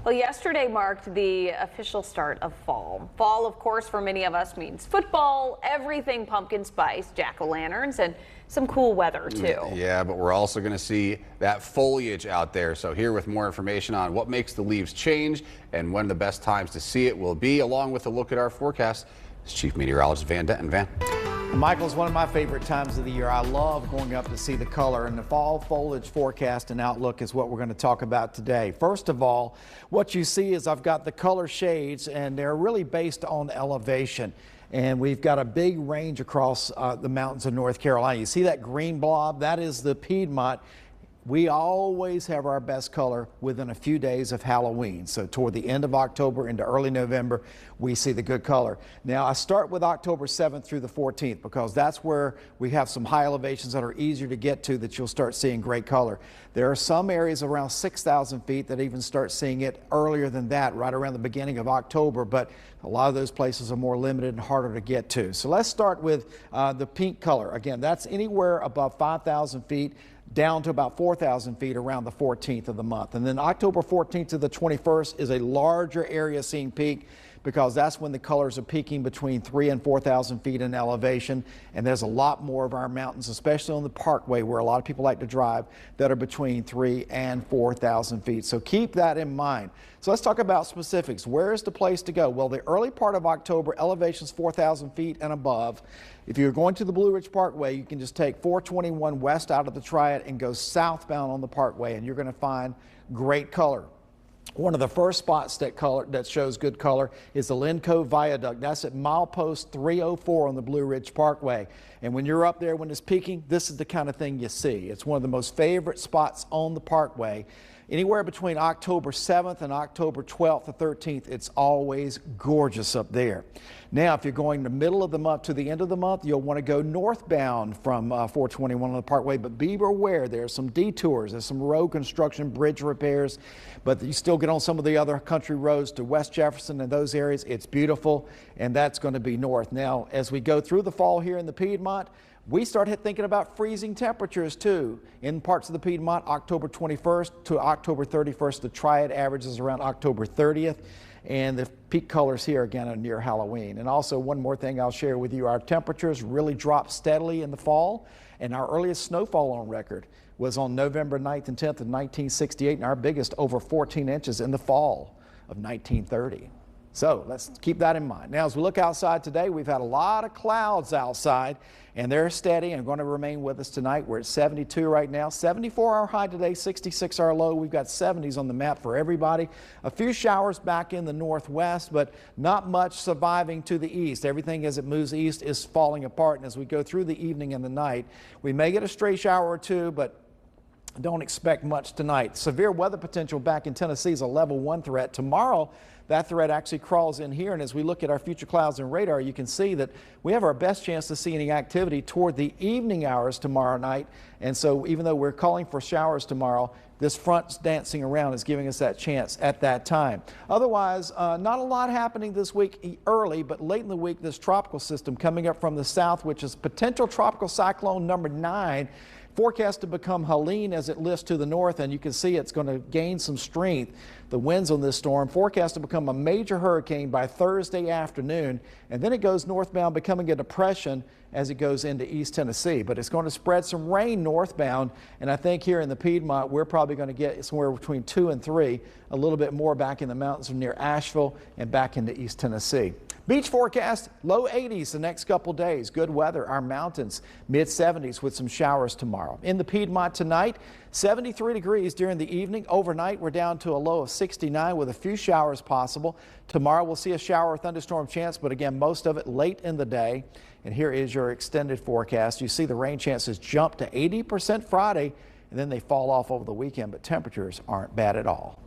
Well, yesterday marked the official start of fall. Fall, of course, for many of us means football, everything pumpkin spice, jack-o'-lanterns, and some cool weather, too. Yeah, but we're also going to see that foliage out there. So here with more information on what makes the leaves change and when the best times to see it will be, along with a look at our forecast, is Chief Meteorologist Van Denton. Van. Michael, it's one of my favorite times of the year. I love going up to see the color, and the fall foliage forecast and outlook is what we're going to talk about today. First of all, what you see is I've got the color shades, and they're really based on elevation. And we've got a big range across the mountains of North Carolina. You see that green blob? That is the Piedmont. We always have our best color within a few days of Halloween. So toward the end of October into early November, we see the good color. Now I start with October 7th through the 14th because that's where we have some high elevations that are easier to get to that you'll start seeing great color. There are some areas around 6,000 feet that even start seeing it earlier than that, right around the beginning of October, but a lot of those places are more limited and harder to get to. So let's start with the pink color. Again, that's anywhere above 5,000 feet. Down to about 4,000 feet around the 14th of the month. And then October 14th to the 21st is a larger area seeing peak because that's when the colors are peaking between 3,000 and 4,000 feet in elevation. And there's a lot more of our mountains, especially on the Parkway where a lot of people like to drive, that are between 3,000 and 4,000 feet. So keep that in mind. So let's talk about specifics. Where is the place to go? Well, the early part of October, elevations 4,000 feet and above. If you're going to the Blue Ridge Parkway, you can just take 421 west out of the Triad and go southbound on the Parkway, and you're going to find great color. One of the first spots that shows good color is the Lynn Cove Viaduct. That's at milepost 304 on the Blue Ridge Parkway. And when you're up there when it's peaking, this is the kind of thing you see. It's one of the most favorite spots on the Parkway. Anywhere between October 7th and October 12th or 13th, it's always gorgeous up there. Now, if you're going the middle of the month to the end of the month, you'll want to go northbound from 421 on the Parkway, but be aware there's some detours, there's some road construction, bridge repairs, but you still get on some of the other country roads to West Jefferson and those areas. It's beautiful, and that's going to be north. Now, as we go through the fall here in the Piedmont, we start thinking about freezing temperatures too. In parts of the Piedmont, October 21st to October 31st, the Triad averages around October 30th. And the peak colors here again are near Halloween. And also one more thing I'll share with you, our temperatures really drop steadily in the fall. And our earliest snowfall on record was on November 9th and 10th of 1968, and our biggest over 14 inches in the fall of 1930. So let's keep that in mind. Now, as we look outside today, we've had a lot of clouds outside, and they're steady and going to remain with us tonight. We're at 72 right now, 74 our high today, 66 our low. We've got 70s on the map for everybody. A few showers back in the northwest, but not much surviving to the east. Everything as it moves east is falling apart, and as we go through the evening and the night, we may get a stray shower or two, but don't expect much tonight. Severe weather potential back in Tennessee is a level 1 threat. Tomorrow, that threat actually crawls in here, and as we look at our future clouds and radar, you can see that we have our best chance to see any activity toward the evening hours tomorrow night. And so even though we're calling for showers tomorrow, this front's dancing around is giving us that chance at that time. Otherwise, not a lot happening this week early, but late in the week, this tropical system coming up from the south, which is potential tropical cyclone number 9, forecast to become Helene as it lifts to the north, and you can see it's going to gain some strength. The winds on this storm forecast to become a major hurricane by Thursday afternoon, and then it goes northbound, becoming a depression as it goes into East Tennessee. But it's going to spread some rain northbound, and I think here in the Piedmont, we're probably going to get somewhere between 2 and 3, a little bit more back in the mountains near Asheville and back into East Tennessee. Beach forecast, low 80s the next couple days. Good weather. Our mountains, mid 70s with some showers tomorrow. In the Piedmont tonight, 73 degrees during the evening. Overnight, we're down to a low of 69 with a few showers possible. Tomorrow, we'll see a shower or thunderstorm chance, but again, most of it late in the day. And here is your extended forecast. You see the rain chances jump to 80% Friday, and then they fall off over the weekend, but temperatures aren't bad at all.